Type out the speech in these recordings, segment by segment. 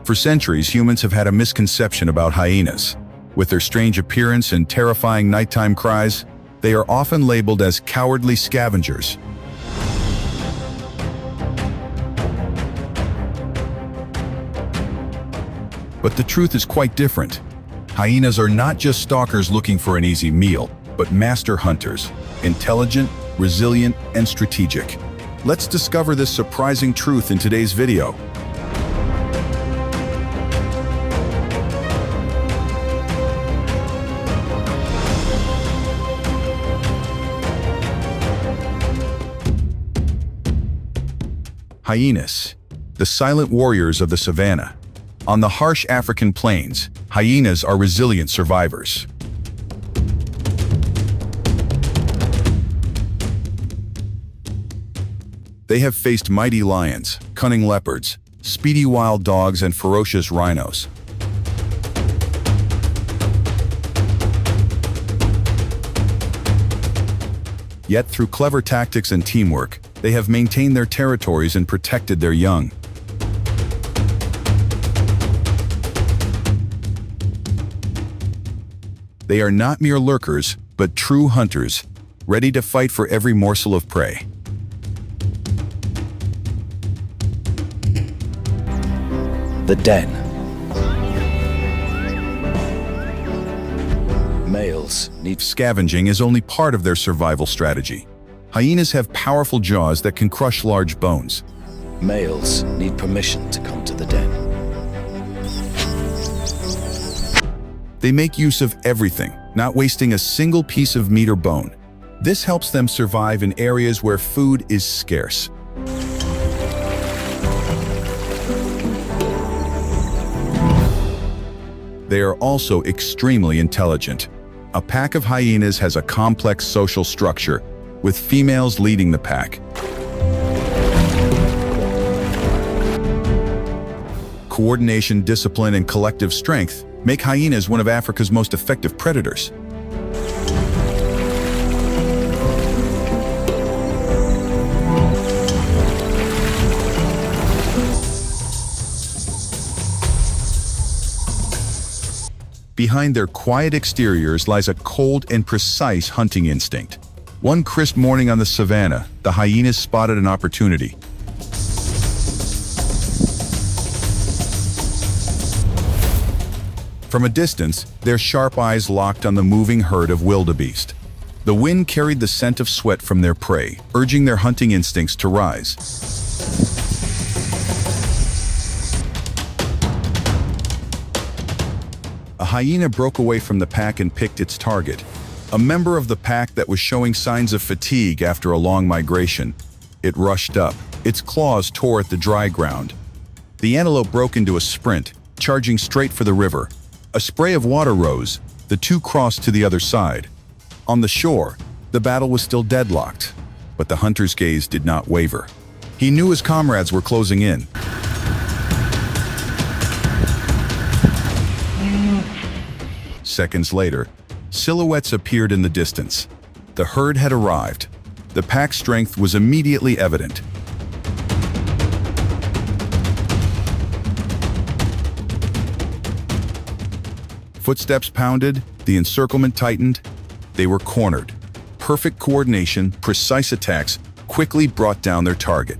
For centuries, humans have had a misconception about hyenas. With their strange appearance and terrifying nighttime cries, they are often labeled as cowardly scavengers. But the truth is quite different. Hyenas are not just stalkers looking for an easy meal, but master hunters, intelligent, resilient, and strategic. Let's discover this surprising truth in today's video. Hyenas, the silent warriors of the savannah. On the harsh African plains, hyenas are resilient survivors. They have faced mighty lions, cunning leopards, speedy wild dogs, and ferocious rhinos. Yet through clever tactics and teamwork, they have maintained their territories and protected their young. They are not mere lurkers, but true hunters, ready to fight for every morsel of prey. The den. Males need Scavenging is only part of their survival strategy. Hyenas have powerful jaws that can crush large bones. Males need permission to come to the den. They make use of everything, not wasting a single piece of meat or bone. This helps them survive in areas where food is scarce. They are also extremely intelligent. A pack of hyenas has a complex social structure, with females leading the pack. Coordination, discipline, and collective strength make hyenas one of Africa's most effective predators. Behind their quiet exteriors lies a cold and precise hunting instinct. One crisp morning on the savannah, the hyenas spotted an opportunity. From a distance, their sharp eyes locked on the moving herd of wildebeest. The wind carried the scent of sweat from their prey, urging their hunting instincts to rise. A hyena broke away from the pack and picked its target, a member of the pack that was showing signs of fatigue after a long migration. It rushed up. Its claws tore at the dry ground. The antelope broke into a sprint, charging straight for the river. A spray of water rose. The two crossed to the other side. On the shore, the battle was still deadlocked, but the hunter's gaze did not waver. He knew his comrades were closing in. Seconds later, silhouettes appeared in the distance. The herd had arrived. The pack's strength was immediately evident. Footsteps pounded, the encirclement tightened. They were cornered. Perfect coordination, precise attacks quickly brought down their target.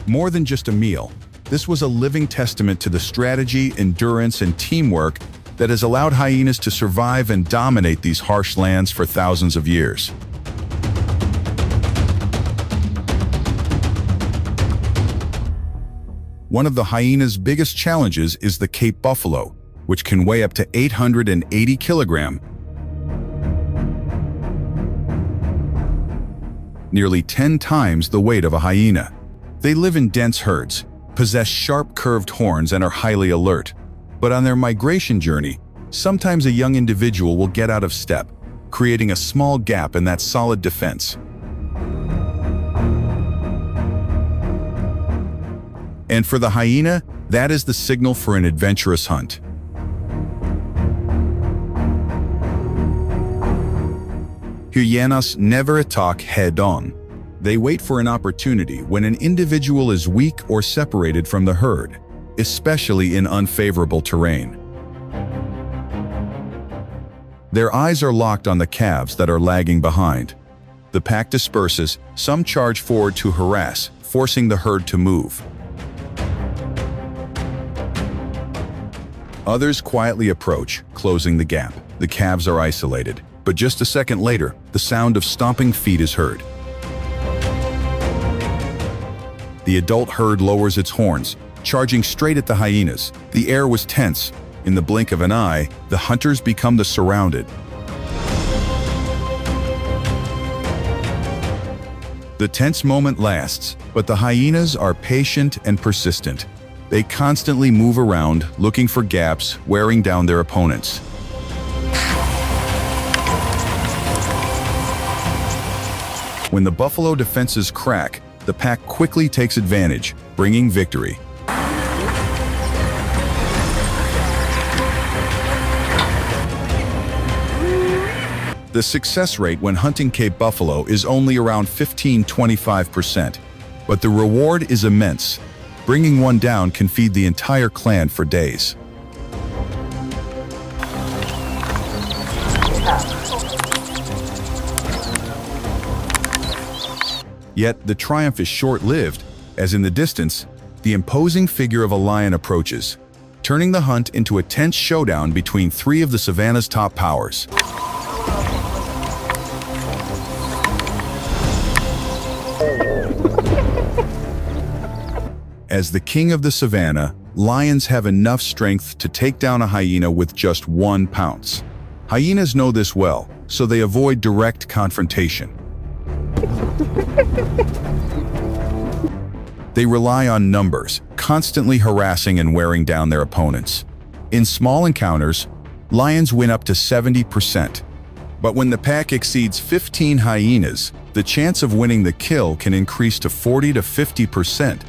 More than just a meal, this was a living testament to the strategy, endurance, and teamwork that has allowed hyenas to survive and dominate these harsh lands for thousands of years. One of the hyena's biggest challenges is the Cape buffalo, which can weigh up to 880 kilograms, nearly 10 times the weight of a hyena. They live in dense herds, possess sharp curved horns, and are highly alert. But on their migration journey, sometimes a young individual will get out of step, creating a small gap in that solid defense. And for the hyena, that is the signal for an adventurous hunt. Hyenas never attack head-on. They wait for an opportunity when an individual is weak or separated from the herd, especially in unfavorable terrain. Their eyes are locked on the calves that are lagging behind. The pack disperses, some charge forward to harass, forcing the herd to move. Others quietly approach, closing the gap. The calves are isolated, but just a second later, the sound of stomping feet is heard. The adult herd lowers its horns, charging straight at the hyenas. The air was tense. In the blink of an eye, the hunters become the surrounded. The tense moment lasts, but the hyenas are patient and persistent. They constantly move around, looking for gaps, wearing down their opponents. When the buffalo defenses crack, the pack quickly takes advantage, bringing victory. The success rate when hunting Cape buffalo is only around 15–25%, but the reward is immense. Bringing one down can feed the entire clan for days. Yet the triumph is short-lived, as in the distance, the imposing figure of a lion approaches, turning the hunt into a tense showdown between three of the savannah's top powers. As the king of the savannah, lions have enough strength to take down a hyena with just one pounce. Hyenas know this well, so they avoid direct confrontation. They rely on numbers, constantly harassing and wearing down their opponents. In small encounters, lions win up to 70%. But when the pack exceeds 15 hyenas, the chance of winning the kill can increase to 40 to 50%.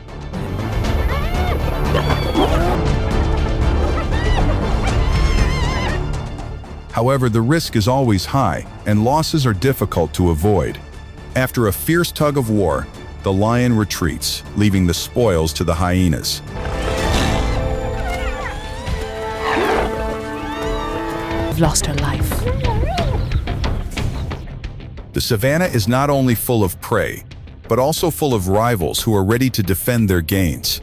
However, the risk is always high, and losses are difficult to avoid. After a fierce tug of war, the lion retreats, leaving the spoils to the hyenas. I've lost her life. The savannah is not only full of prey, but also full of rivals who are ready to defend their gains.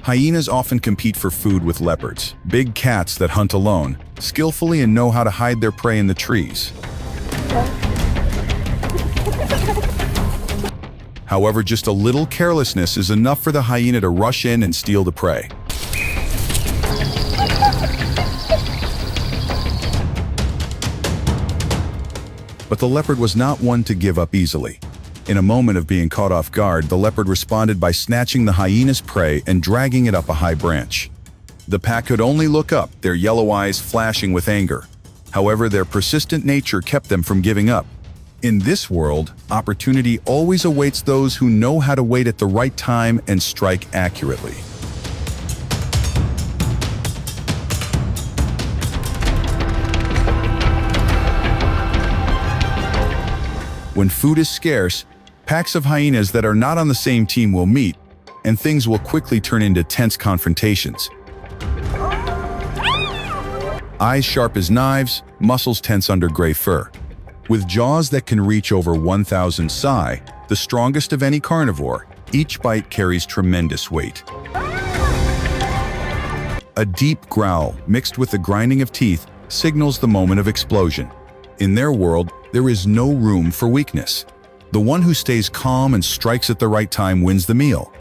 Hyenas often compete for food with leopards, big cats that hunt alone, skillfully and know how to hide their prey in the trees. However, just a little carelessness is enough for the hyena to rush in and steal the prey. But the leopard was not one to give up easily. In a moment of being caught off guard, the leopard responded by snatching the hyena's prey and dragging it up a high branch. The pack could only look up, their yellow eyes flashing with anger. However, their persistent nature kept them from giving up. In this world, opportunity always awaits those who know how to wait at the right time and strike accurately. When food is scarce, packs of hyenas that are not on the same team will meet, and things will quickly turn into tense confrontations. Eyes sharp as knives, muscles tense under gray fur. With jaws that can reach over 1,000 psi, the strongest of any carnivore, each bite carries tremendous weight. A deep growl, mixed with the grinding of teeth, signals the moment of explosion. In their world, there is no room for weakness. The one who stays calm and strikes at the right time wins the meal.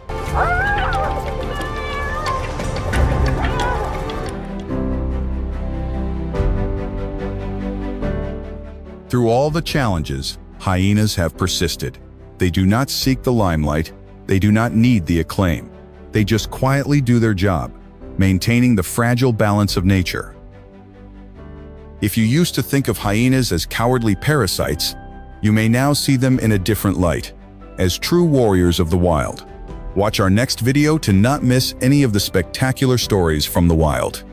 Through all the challenges, hyenas have persisted. They do not seek the limelight, they do not need the acclaim. They just quietly do their job, maintaining the fragile balance of nature. If you used to think of hyenas as cowardly parasites, you may now see them in a different light, as true warriors of the wild. Watch our next video to not miss any of the spectacular stories from the wild.